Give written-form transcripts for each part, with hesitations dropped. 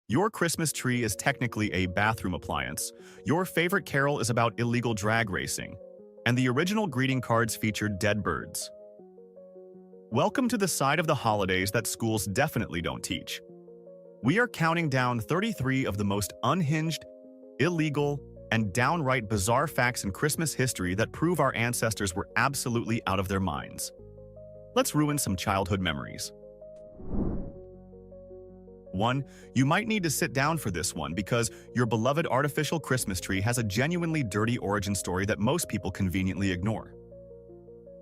Your Christmas tree is technically a bathroom appliance, your favorite carol is about illegal drag racing, and the original greeting cards featured dead birds. Welcome to the side of the holidays that schools definitely don't teach. We are counting down 33 of the most unhinged, illegal, and downright bizarre facts in Christmas history that prove our ancestors were absolutely out of their minds. Let's ruin some childhood memories. 1. You might need to sit down for this one because your beloved artificial Christmas tree has a genuinely dirty origin story that most people conveniently ignore.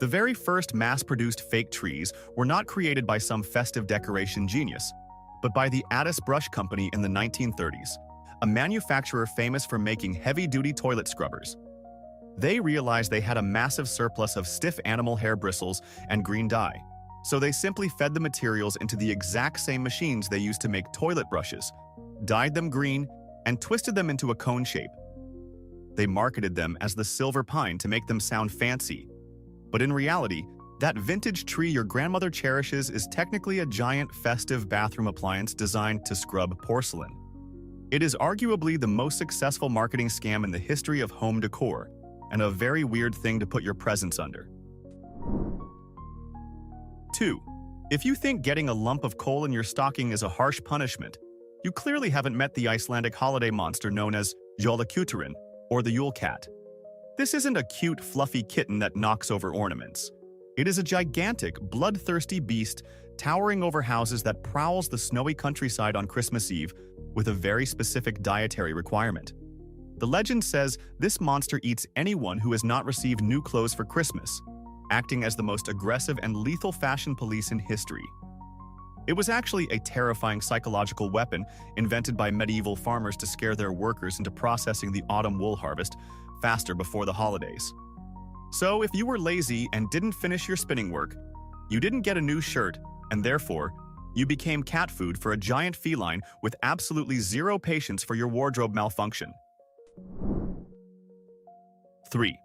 The very first mass-produced fake trees were not created by some festive decoration genius, but by the Addis Brush Company in the 1930s, a manufacturer famous for making heavy-duty toilet scrubbers. They realized they had a massive surplus of stiff animal hair bristles and green dye, so they simply fed the materials into the exact same machines they used to make toilet brushes, dyed them green, and twisted them into a cone shape. They marketed them as the silver pine to make them sound fancy. But in reality, that vintage tree your grandmother cherishes is technically a giant festive bathroom appliance designed to scrub porcelain. It is arguably the most successful marketing scam in the history of home decor, and a very weird thing to put your presents under. 2. If you think getting a lump of coal in your stocking is a harsh punishment, you clearly haven't met the Icelandic holiday monster known as Jólakötturinn, or the Yule Cat. This isn't a cute, fluffy kitten that knocks over ornaments. It is a gigantic, bloodthirsty beast towering over houses that prowls the snowy countryside on Christmas Eve with a very specific dietary requirement. The legend says this monster eats anyone who has not received new clothes for Christmas, acting as the most aggressive and lethal fashion police in history. It was actually a terrifying psychological weapon invented by medieval farmers to scare their workers into processing the autumn wool harvest faster before the holidays. So if you were lazy and didn't finish your spinning work, you didn't get a new shirt, and therefore, you became cat food for a giant feline with absolutely zero patience for your wardrobe malfunction. 3.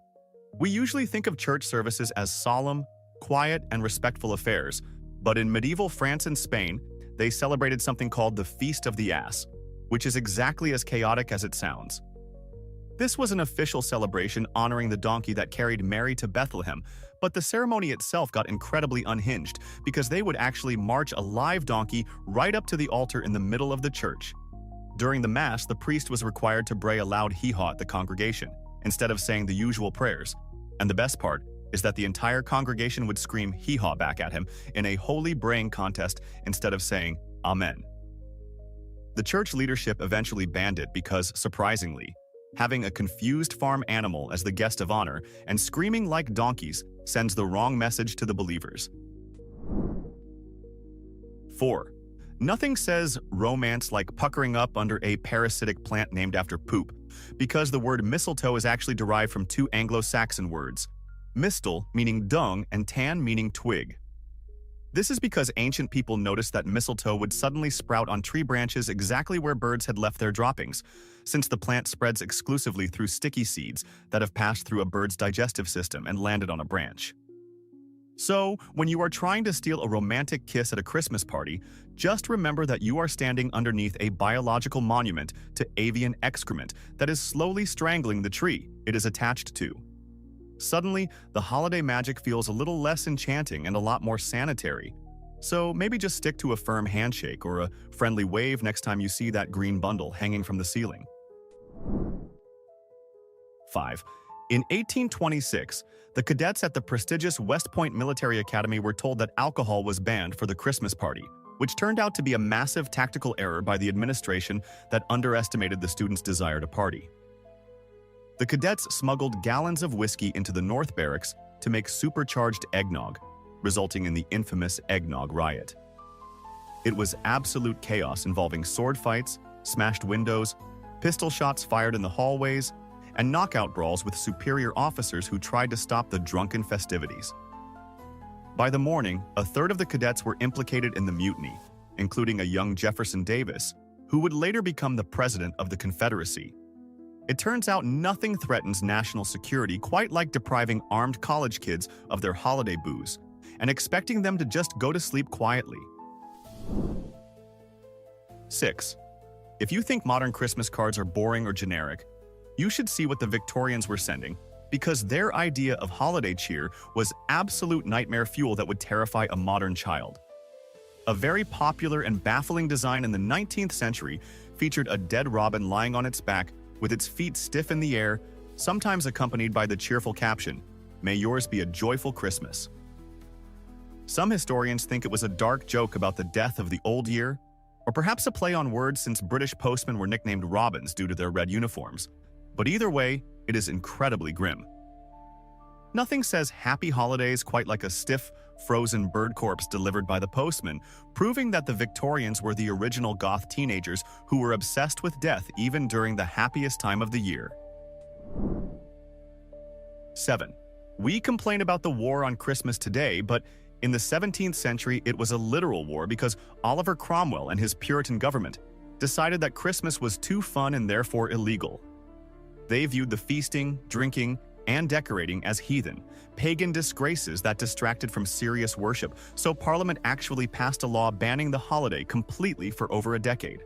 We usually think of church services as solemn, quiet, and respectful affairs, but in medieval France and Spain, they celebrated something called the Feast of the Ass, which is exactly as chaotic as it sounds. This was an official celebration honoring the donkey that carried Mary to Bethlehem, but the ceremony itself got incredibly unhinged because they would actually march a live donkey right up to the altar in the middle of the church. During the Mass, the priest was required to bray a loud hee-haw at the congregation, instead of saying the usual prayers. And the best part is that the entire congregation would scream hee-haw back at him in a holy braying contest instead of saying Amen. The church leadership eventually banned it because, surprisingly, having a confused farm animal as the guest of honor and screaming like donkeys sends the wrong message to the believers. 4. Nothing says romance like puckering up under a parasitic plant named after poop, because the word mistletoe is actually derived from two Anglo-Saxon words, mistle meaning dung and tan meaning twig. This is because ancient people noticed that mistletoe would suddenly sprout on tree branches exactly where birds had left their droppings, since the plant spreads exclusively through sticky seeds that have passed through a bird's digestive system and landed on a branch. So, when you are trying to steal a romantic kiss at a Christmas party, just remember that you are standing underneath a biological monument to avian excrement that is slowly strangling the tree it is attached to. Suddenly, the holiday magic feels a little less enchanting and a lot more sanitary. So maybe just stick to a firm handshake or a friendly wave next time you see that green bundle hanging from the ceiling. 5. In 1826, the cadets at the prestigious West Point Military Academy were told that alcohol was banned for the Christmas party, which turned out to be a massive tactical error by the administration that underestimated the students' desire to party. The cadets smuggled gallons of whiskey into the North Barracks to make supercharged eggnog, resulting in the infamous eggnog riot. It was absolute chaos involving sword fights, smashed windows, pistol shots fired in the hallways, and knockout brawls with superior officers who tried to stop the drunken festivities. By the morning, a third of the cadets were implicated in the mutiny, including a young Jefferson Davis, who would later become the president of the Confederacy. It turns out nothing threatens national security quite like depriving armed college kids of their holiday booze and expecting them to just go to sleep quietly. 6. If you think modern Christmas cards are boring or generic, you should see what the Victorians were sending, because their idea of holiday cheer was absolute nightmare fuel that would terrify a modern child. A very popular and baffling design in the 19th century featured a dead robin lying on its back with its feet stiff in the air, sometimes accompanied by the cheerful caption, "May yours be a joyful Christmas." Some historians think it was a dark joke about the death of the old year, or perhaps a play on words since British postmen were nicknamed robins due to their red uniforms. But either way, it is incredibly grim. Nothing says happy holidays quite like a stiff, frozen bird corpse delivered by the postman, proving that the Victorians were the original goth teenagers who were obsessed with death even during the happiest time of the year. 7. We complain about the war on Christmas today, but in the 17th century it was a literal war because Oliver Cromwell and his Puritan government decided that Christmas was too fun and therefore illegal. They viewed the feasting, drinking, and decorating as heathen, pagan disgraces that distracted from serious worship, so Parliament actually passed a law banning the holiday completely for over a decade.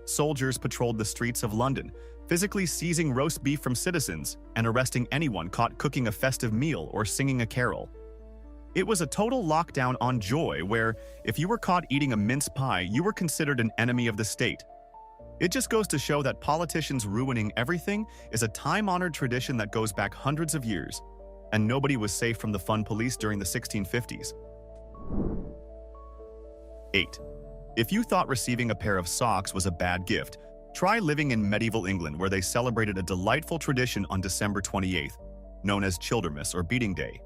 Soldiers patrolled the streets of London, physically seizing roast beef from citizens and arresting anyone caught cooking a festive meal or singing a carol. It was a total lockdown on joy where, if you were caught eating a mince pie, you were considered an enemy of the state. It just goes to show that politicians ruining everything is a time-honored tradition that goes back hundreds of years, and nobody was safe from the fun police during the 1650s. 8. If you thought receiving a pair of socks was a bad gift, try living in medieval England where they celebrated a delightful tradition on December 28th, known as Childermas or Beating Day.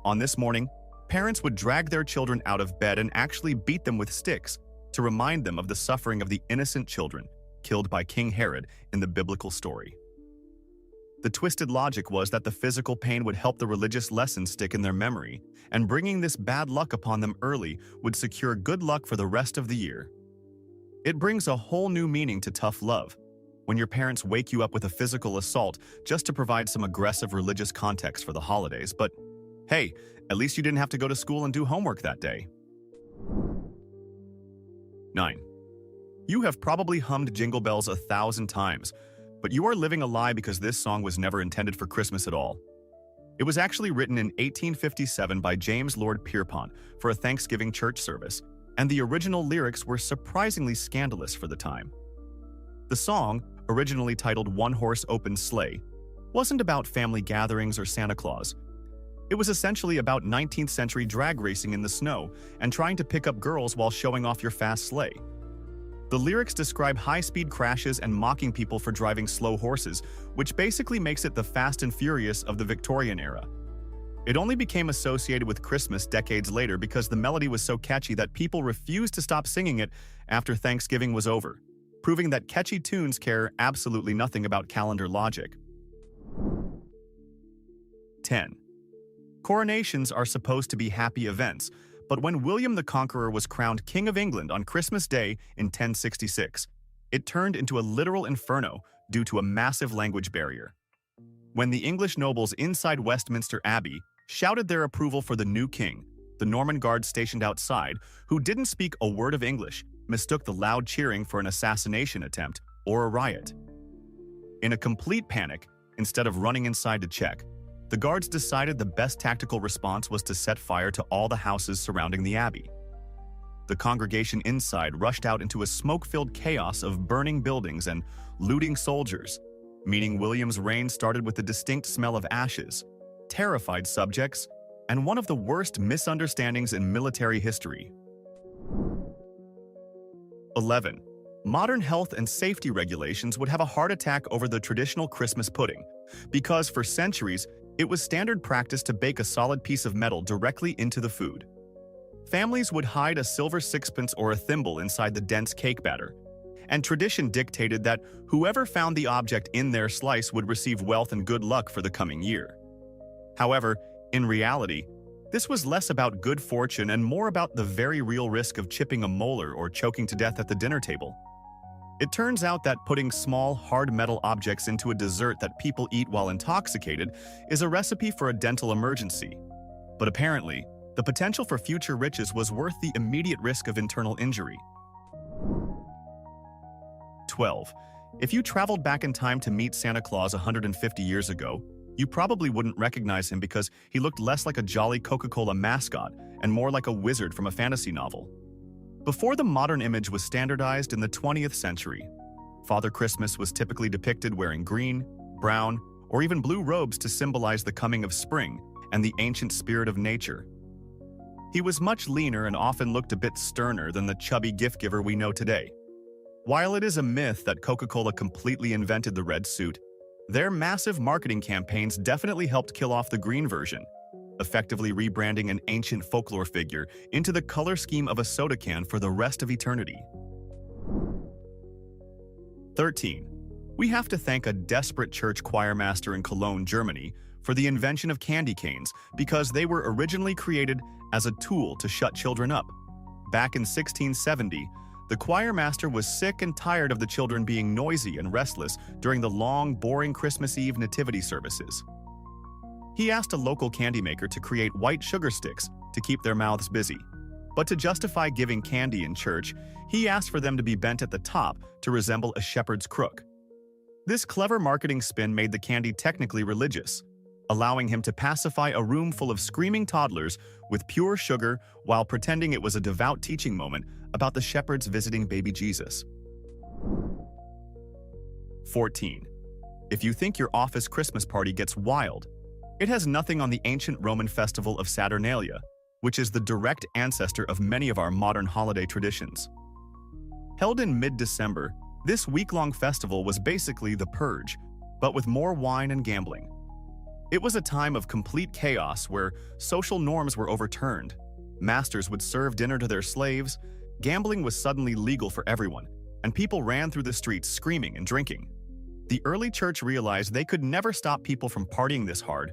On this morning, parents would drag their children out of bed and actually beat them with sticks to remind them of the suffering of the innocent children killed by King Herod in the biblical story. The twisted logic was that the physical pain would help the religious lessons stick in their memory, and bringing this bad luck upon them early would secure good luck for the rest of the year. It brings a whole new meaning to tough love, when your parents wake you up with a physical assault just to provide some aggressive religious context for the holidays, but hey, at least you didn't have to go to school and do homework that day. 9. You have probably hummed Jingle Bells 1,000 times, but you are living a lie because this song was never intended for Christmas at all. It was actually written in 1857 by James Lord Pierpont for a Thanksgiving church service, and the original lyrics were surprisingly scandalous for the time. The song, originally titled One Horse Open Sleigh, wasn't about family gatherings or Santa Claus. It was essentially about 19th century drag racing in the snow and trying to pick up girls while showing off your fast sleigh. The lyrics describe high-speed crashes and mocking people for driving slow horses, which basically makes it the Fast and Furious of the Victorian era. It only became associated with Christmas decades later because the melody was so catchy that people refused to stop singing it after Thanksgiving was over, proving that catchy tunes care absolutely nothing about calendar logic. 10. Coronations are supposed to be happy events, but when William the Conqueror was crowned King of England on Christmas Day in 1066, it turned into a literal inferno due to a massive language barrier. When the English nobles inside Westminster Abbey shouted their approval for the new king, the Norman guards stationed outside, who didn't speak a word of English, mistook the loud cheering for an assassination attempt or a riot. In a complete panic, instead of running inside to check, the guards decided the best tactical response was to set fire to all the houses surrounding the abbey. The congregation inside rushed out into a smoke-filled chaos of burning buildings and looting soldiers, meaning William's reign started with the distinct smell of ashes, terrified subjects, and one of the worst misunderstandings in military history. 11. Modern health and safety regulations would have a heart attack over the traditional Christmas pudding, because for centuries, it was standard practice to bake a solid piece of metal directly into the food. Families would hide a silver sixpence or a thimble inside the dense cake batter, and tradition dictated that whoever found the object in their slice would receive wealth and good luck for the coming year. However, in reality, this was less about good fortune and more about the very real risk of chipping a molar or choking to death at the dinner table. It turns out that putting small, hard metal objects into a dessert that people eat while intoxicated is a recipe for a dental emergency. But apparently, the potential for future riches was worth the immediate risk of internal injury. 12. If you traveled back in time to meet Santa Claus 150 years ago, you probably wouldn't recognize him because he looked less like a jolly Coca-Cola mascot and more like a wizard from a fantasy novel. Before the modern image was standardized in the 20th century, Father Christmas was typically depicted wearing green, brown, or even blue robes to symbolize the coming of spring and the ancient spirit of nature. He was much leaner and often looked a bit sterner than the chubby gift giver we know today. While it is a myth that Coca-Cola completely invented the red suit, their massive marketing campaigns definitely helped kill off the green version, effectively rebranding an ancient folklore figure into the color scheme of a soda can for the rest of eternity. 13. We have to thank a desperate church choir master in Cologne, Germany, for the invention of candy canes because they were originally created as a tool to shut children up. Back in 1670, the choir master was sick and tired of the children being noisy and restless during the long, boring Christmas Eve nativity services. He asked a local candy maker to create white sugar sticks to keep their mouths busy. But to justify giving candy in church, he asked for them to be bent at the top to resemble a shepherd's crook. This clever marketing spin made the candy technically religious, allowing him to pacify a room full of screaming toddlers with pure sugar while pretending it was a devout teaching moment about the shepherds visiting baby Jesus. 14. If you think your office Christmas party gets wild, it has nothing on the ancient Roman festival of Saturnalia, which is the direct ancestor of many of our modern holiday traditions. Held in mid-December, this week-long festival was basically the purge, but with more wine and gambling. It was a time of complete chaos where social norms were overturned, masters would serve dinner to their slaves, gambling was suddenly legal for everyone, and people ran through the streets screaming and drinking. The early church realized they could never stop people from partying this hard,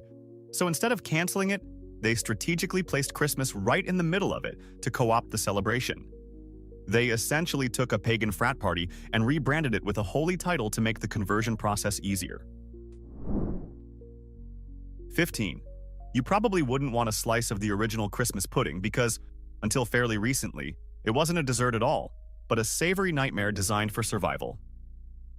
so instead of canceling it, they strategically placed Christmas right in the middle of it to co-opt the celebration. They essentially took a pagan frat party and rebranded it with a holy title to make the conversion process easier. 15. You probably wouldn't want a slice of the original Christmas pudding because, until fairly recently, it wasn't a dessert at all, but a savory nightmare designed for survival.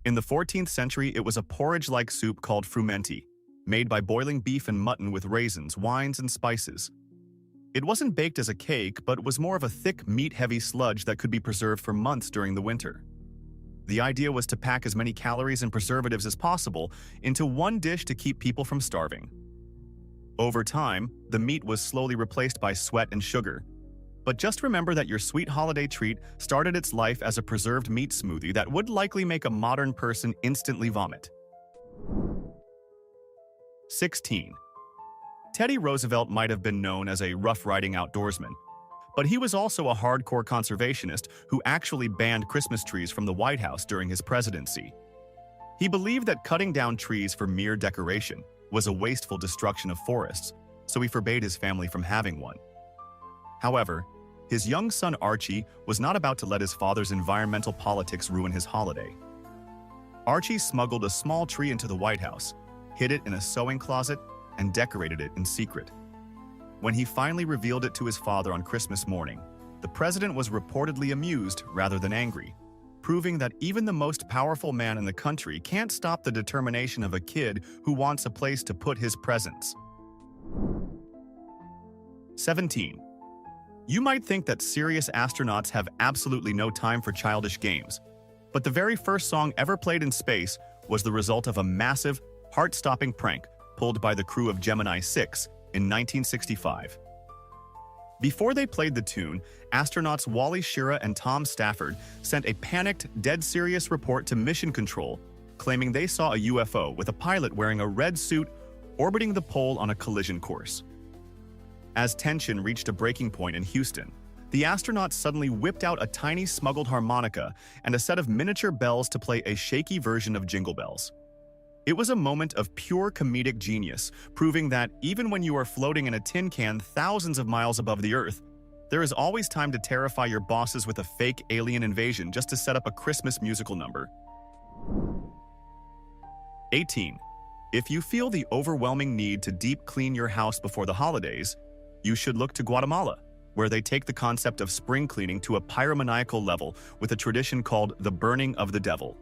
In the 14th century, it was a porridge-like soup called frumenti, made by boiling beef and mutton with raisins, wines, and spices. It wasn't baked as a cake, but was more of a thick, meat-heavy sludge that could be preserved for months during the winter. The idea was to pack as many calories and preservatives as possible into one dish to keep people from starving. Over time, the meat was slowly replaced by sweat and sugar. But just remember that your sweet holiday treat started its life as a preserved meat smoothie that would likely make a modern person instantly vomit. 16. Teddy Roosevelt might have been known as a rough-riding outdoorsman, but he was also a hardcore conservationist who actually banned Christmas trees from the White House during his presidency. He believed that cutting down trees for mere decoration was a wasteful destruction of forests, so he forbade his family from having one. However, his young son Archie was not about to let his father's environmental politics ruin his holiday. Archie smuggled a small tree into the White House, hid it in a sewing closet, and decorated it in secret. When he finally revealed it to his father on Christmas morning, the president was reportedly amused rather than angry, proving that even the most powerful man in the country can't stop the determination of a kid who wants a place to put his presents. 17. You might think that serious astronauts have absolutely no time for childish games, but the very first song ever played in space was the result of a massive, heart-stopping prank pulled by the crew of Gemini 6 in 1965. Before they played the tune, astronauts Wally Schirra and Tom Stafford sent a panicked, dead-serious report to Mission Control, claiming they saw a UFO with a pilot wearing a red suit orbiting the pole on a collision course. As tension reached a breaking point in Houston, the astronauts suddenly whipped out a tiny smuggled harmonica and a set of miniature bells to play a shaky version of Jingle Bells. It was a moment of pure comedic genius, proving that even when you are floating in a tin can thousands of miles above the Earth, there is always time to terrify your bosses with a fake alien invasion just to set up a Christmas musical number. 18. If you feel the overwhelming need to deep clean your house before the holidays, you should look to Guatemala, where they take the concept of spring cleaning to a pyromaniacal level with a tradition called the burning of the devil.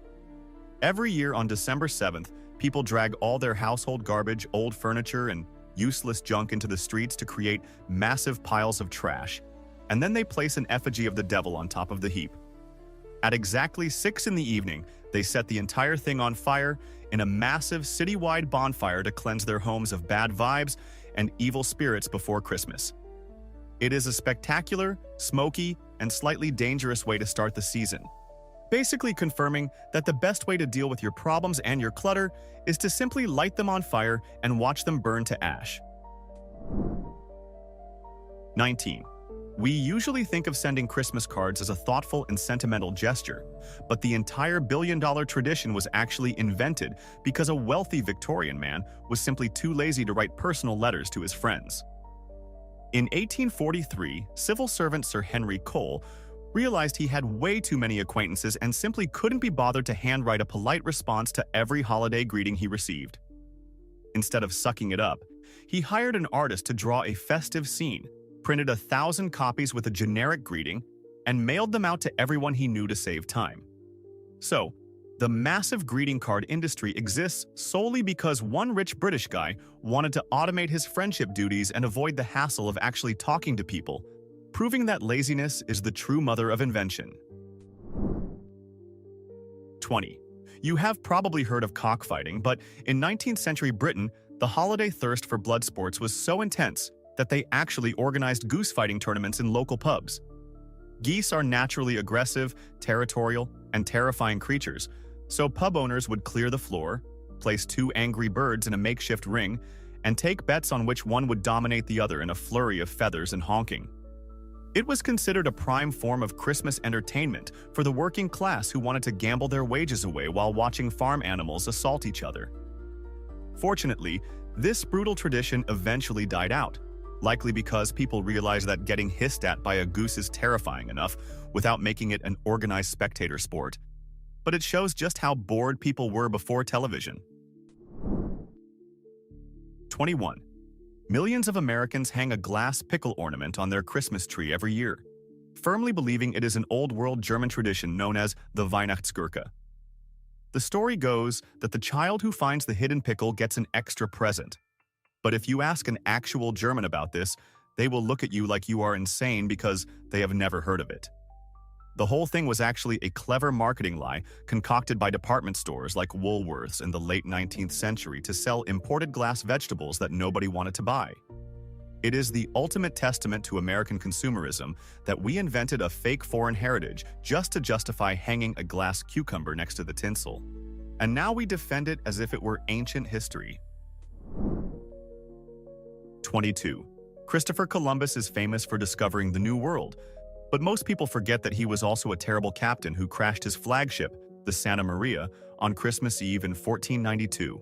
Every year on December 7th, people drag all their household garbage, old furniture, and useless junk into the streets to create massive piles of trash, and then they place an effigy of the devil on top of the heap. At exactly 6 in the evening, they set the entire thing on fire in a massive citywide bonfire to cleanse their homes of bad vibes and evil spirits before Christmas. It is a spectacular, smoky, and slightly dangerous way to start the season, basically confirming that the best way to deal with your problems and your clutter is to simply light them on fire and watch them burn to ash. 19. We usually think of sending Christmas cards as a thoughtful and sentimental gesture, but the entire billion-dollar tradition was actually invented because a wealthy Victorian man was simply too lazy to write personal letters to his friends. In 1843, civil servant Sir Henry Cole realized he had way too many acquaintances and simply couldn't be bothered to handwrite a polite response to every holiday greeting he received. Instead of sucking it up, he hired an artist to draw a festive scene, printed 1,000 copies with a generic greeting, and mailed them out to everyone he knew to save time. So, the massive greeting card industry exists solely because one rich British guy wanted to automate his friendship duties and avoid the hassle of actually talking to people, proving that laziness is the true mother of invention. 20. You have probably heard of cockfighting, but in 19th century Britain, the holiday thirst for blood sports was so intense that they actually organized goose fighting tournaments in local pubs. Geese are naturally aggressive, territorial, and terrifying creatures, so pub owners would clear the floor, place 2 angry birds in a makeshift ring, and take bets on which one would dominate the other in a flurry of feathers and honking. It was considered a prime form of Christmas entertainment for the working class who wanted to gamble their wages away while watching farm animals assault each other. Fortunately, this brutal tradition eventually died out, likely because people realized that getting hissed at by a goose is terrifying enough without making it an organized spectator sport. But it shows just how bored people were before television. 21. Millions of Americans hang a glass pickle ornament on their Christmas tree every year, firmly believing it is an old-world German tradition known as the Weihnachtsgurke. The story goes that the child who finds the hidden pickle gets an extra present. But if you ask an actual German about this, they will look at you like you are insane because they have never heard of it. The whole thing was actually a clever marketing lie concocted by department stores like Woolworths in the late 19th century to sell imported glass vegetables that nobody wanted to buy. It is the ultimate testament to American consumerism that we invented a fake foreign heritage just to justify hanging a glass cucumber next to the tinsel. And now we defend it as if it were ancient history. 22. Christopher Columbus is famous for discovering the New World, but most people forget that he was also a terrible captain who crashed his flagship, the Santa Maria, on Christmas Eve in 1492.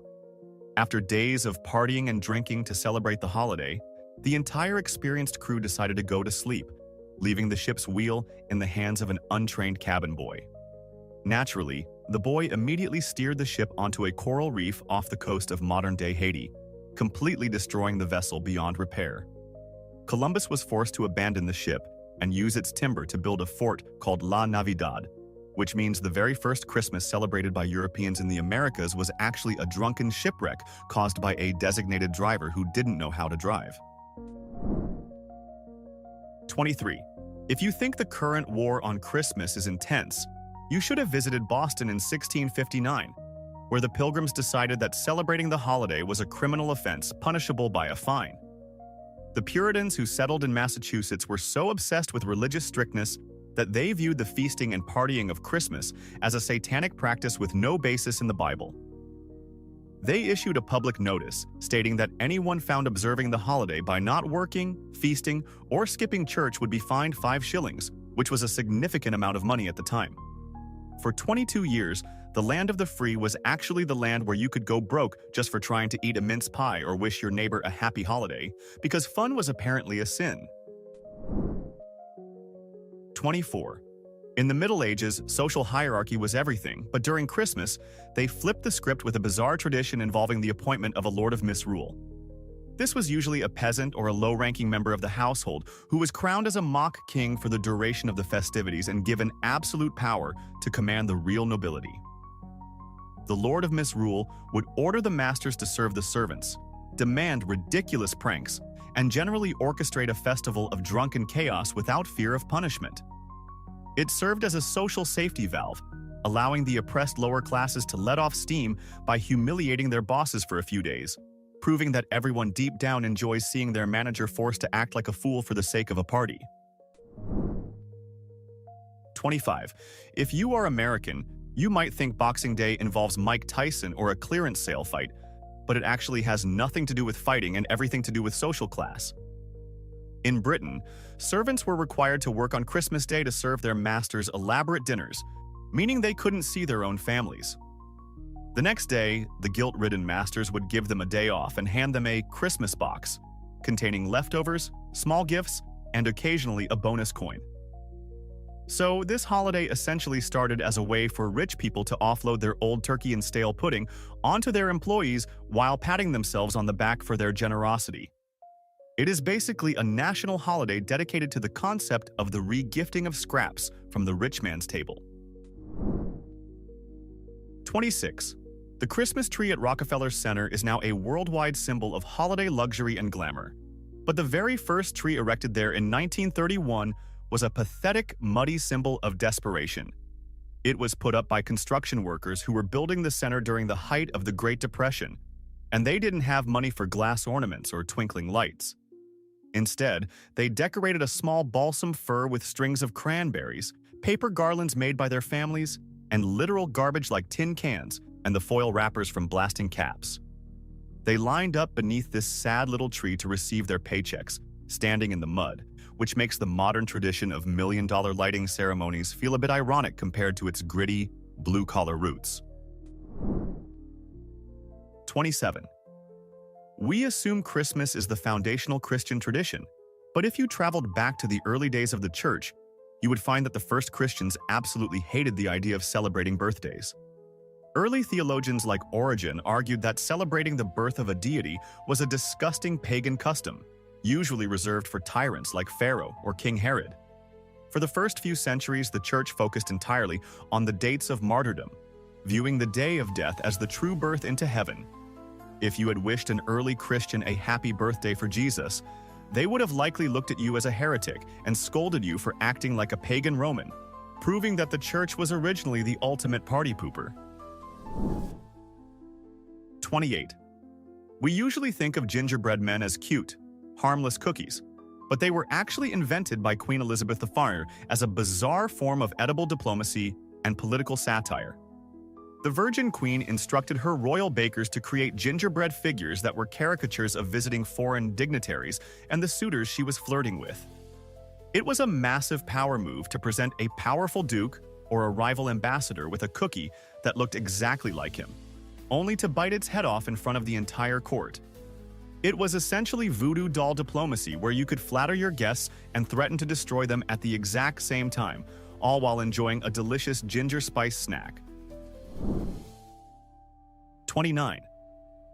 After days of partying and drinking to celebrate the holiday, the entire experienced crew decided to go to sleep, leaving the ship's wheel in the hands of an untrained cabin boy. Naturally, the boy immediately steered the ship onto a coral reef off the coast of modern-day Haiti, completely destroying the vessel beyond repair. Columbus was forced to abandon the ship and use its timber to build a fort called La Navidad, which means the very first Christmas celebrated by Europeans in the Americas was actually a drunken shipwreck caused by a designated driver who didn't know how to drive. 23. If you think the current war on Christmas is intense, you should have visited Boston in 1659, where the Pilgrims decided that celebrating the holiday was a criminal offense punishable by a fine. The Puritans who settled in Massachusetts were so obsessed with religious strictness that they viewed the feasting and partying of Christmas as a satanic practice with no basis in the Bible. They issued a public notice stating that anyone found observing the holiday by not working, feasting, or skipping church would be fined 5 shillings, which was a significant amount of money at the time. For 22 years, the land of the free was actually the land where you could go broke just for trying to eat a mince pie or wish your neighbor a happy holiday, because fun was apparently a sin. 24. In the Middle Ages, social hierarchy was everything, but during Christmas, they flipped the script with a bizarre tradition involving the appointment of a Lord of Misrule. This was usually a peasant or a low-ranking member of the household who was crowned as a mock king for the duration of the festivities and given absolute power to command the real nobility. the Lord of Misrule would order the masters to serve the servants, demand ridiculous pranks, and generally orchestrate a festival of drunken chaos without fear of punishment. It served as a social safety valve, allowing the oppressed lower classes to let off steam by humiliating their bosses for a few days, proving that everyone deep down enjoys seeing their manager forced to act like a fool for the sake of a party. 25. If you are American, you might think Boxing Day involves Mike Tyson or a clearance sale fight, but it actually has nothing to do with fighting and everything to do with social class. In Britain, servants were required to work on Christmas Day to serve their masters elaborate dinners, meaning they couldn't see their own families. The next day, the guilt-ridden masters would give them a day off and hand them a Christmas box, containing leftovers, small gifts, and occasionally a bonus coin. So this holiday essentially started as a way for rich people to offload their old turkey and stale pudding onto their employees while patting themselves on the back for their generosity. It is basically a national holiday dedicated to the concept of the re-gifting of scraps from the rich man's table. 26. The Christmas tree at Rockefeller Center is now a worldwide symbol of holiday luxury and glamour. But the very first tree erected there in 1931 was a pathetic, muddy symbol of desperation. It was put up by construction workers who were building the center during the height of the Great Depression, and they didn't have money for glass ornaments or twinkling lights. Instead, they decorated a small balsam fir with strings of cranberries, paper garlands made by their families, and literal garbage like tin cans and the foil wrappers from blasting caps. They lined up beneath this sad little tree to receive their paychecks, standing in the mud, which makes the modern tradition of million-dollar lighting ceremonies feel a bit ironic compared to its gritty, blue-collar roots. 27. We assume Christmas is the foundational Christian tradition, but if you traveled back to the early days of the church, you would find that the first Christians absolutely hated the idea of celebrating birthdays. Early theologians like Origen argued that celebrating the birth of a deity was a disgusting pagan custom, usually reserved for tyrants like Pharaoh or King Herod. For the first few centuries, the church focused entirely on the dates of martyrdom, viewing the day of death as the true birth into heaven. If you had wished an early Christian a happy birthday for Jesus, they would have likely looked at you as a heretic and scolded you for acting like a pagan Roman, proving that the church was originally the ultimate party pooper. 28. We usually think of gingerbread men as cute, harmless cookies, but they were actually invented by Queen Elizabeth I as a bizarre form of edible diplomacy and political satire. The Virgin Queen instructed her royal bakers to create gingerbread figures that were caricatures of visiting foreign dignitaries and the suitors she was flirting with. It was a massive power move to present a powerful duke or a rival ambassador with a cookie that looked exactly like him, only to bite its head off in front of the entire court. It was essentially voodoo doll diplomacy where you could flatter your guests and threaten to destroy them at the exact same time, all while enjoying a delicious ginger spice snack. 29.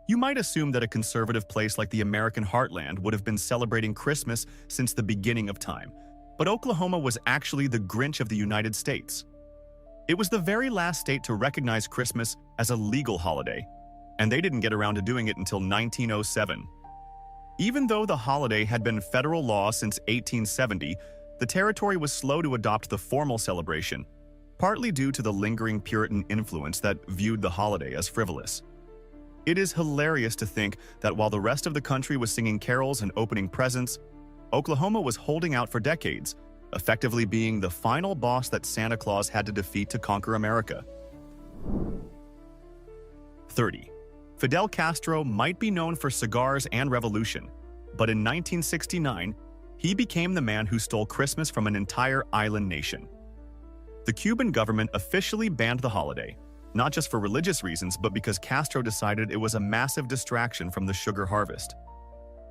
You might assume that a conservative place like the American heartland would have been celebrating Christmas since the beginning of time, but Oklahoma was actually the Grinch of the United States. It was the very last state to recognize Christmas as a legal holiday, and they didn't get around to doing it until 1907. Even though the holiday had been federal law since 1870, the territory was slow to adopt the formal celebration, partly due to the lingering Puritan influence that viewed the holiday as frivolous. It is hilarious to think that while the rest of the country was singing carols and opening presents, Oklahoma was holding out for decades, effectively being the final boss that Santa Claus had to defeat to conquer America. 30. Fidel Castro might be known for cigars and revolution, but in 1969, he became the man who stole Christmas from an entire island nation. The Cuban government officially banned the holiday, not just for religious reasons, but because Castro decided it was a massive distraction from the sugar harvest.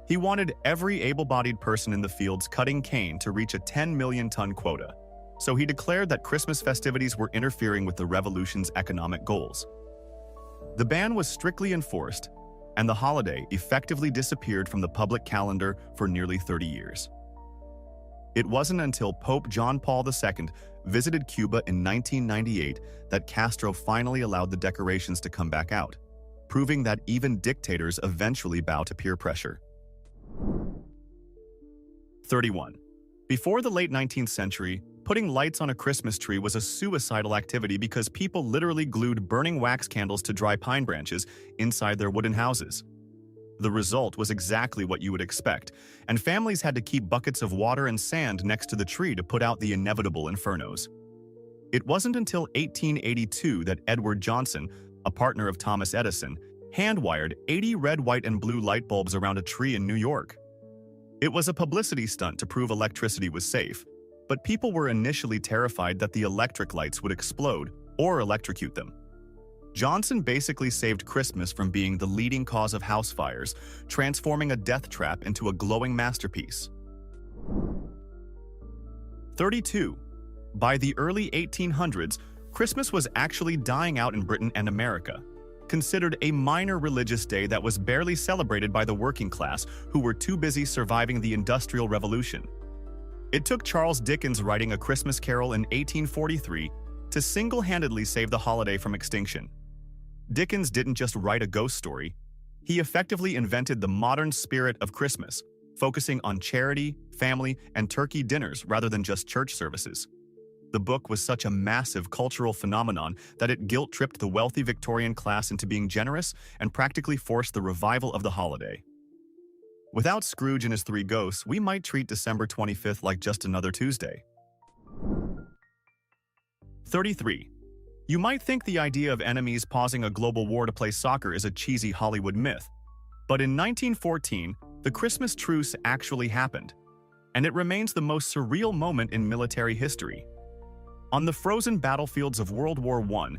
He wanted every able-bodied person in the fields cutting cane to reach a 10 million ton quota, so he declared that Christmas festivities were interfering with the revolution's economic goals. The ban was strictly enforced, and the holiday effectively disappeared from the public calendar for nearly 30 years. It wasn't until Pope John Paul II visited Cuba in 1998 that Castro finally allowed the decorations to come back out, proving that even dictators eventually bow to peer pressure. 31. Before the late 19th century, putting lights on a Christmas tree was a suicidal activity because people literally glued burning wax candles to dry pine branches inside their wooden houses. The result was exactly what you would expect, and families had to keep buckets of water and sand next to the tree to put out the inevitable infernos. It wasn't until 1882 that Edward Johnson, a partner of Thomas Edison, hand-wired 80 red, white, and blue light bulbs around a tree in New York. It was a publicity stunt to prove electricity was safe, but people were initially terrified that the electric lights would explode or electrocute them. Johnson basically saved Christmas from being the leading cause of house fires, transforming a death trap into a glowing masterpiece. 32. By the early 1800s, Christmas was actually dying out in Britain and America, considered a minor religious day that was barely celebrated by the working class who were too busy surviving the Industrial Revolution. It took Charles Dickens writing A Christmas Carol in 1843 to single-handedly save the holiday from extinction. Dickens didn't just write a ghost story, he effectively invented the modern spirit of Christmas, focusing on charity, family, and turkey dinners rather than just church services. The book was such a massive cultural phenomenon that it guilt-tripped the wealthy Victorian class into being generous and practically forced the revival of the holiday. Without Scrooge and his three ghosts, we might treat December 25th like just another Tuesday. 33. You might think the idea of enemies pausing a global war to play soccer is a cheesy Hollywood myth, but in 1914, the Christmas truce actually happened, and it remains the most surreal moment in military history. On the frozen battlefields of World War I,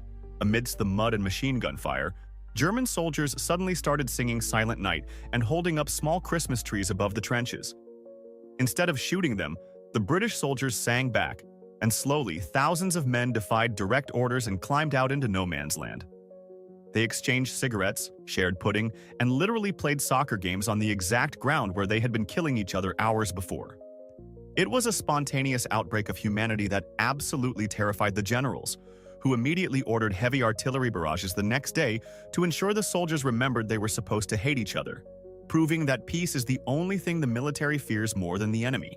amidst the mud and machine gun fire, German soldiers suddenly started singing Silent Night and holding up small Christmas trees above the trenches. Instead of shooting them, the British soldiers sang back, and slowly thousands of men defied direct orders and climbed out into no man's land. They exchanged cigarettes, shared pudding, and literally played soccer games on the exact ground where they had been killing each other hours before. It was a spontaneous outbreak of humanity that absolutely terrified the generals, who immediately ordered heavy artillery barrages the next day to ensure the soldiers remembered they were supposed to hate each other, proving that peace is the only thing the military fears more than the enemy.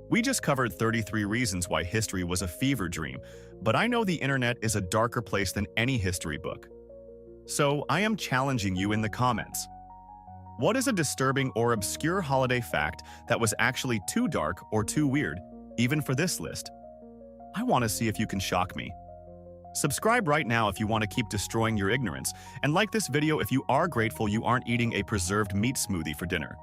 We just covered 33 reasons why history was a fever dream, but I know the internet is a darker place than any history book. So I am challenging you in the comments. What is a disturbing or obscure holiday fact that was actually too dark or too weird, even for this list? I want to see if you can shock me. Subscribe right now if you want to keep destroying your ignorance, and like this video if you are grateful you aren't eating a preserved meat smoothie for dinner.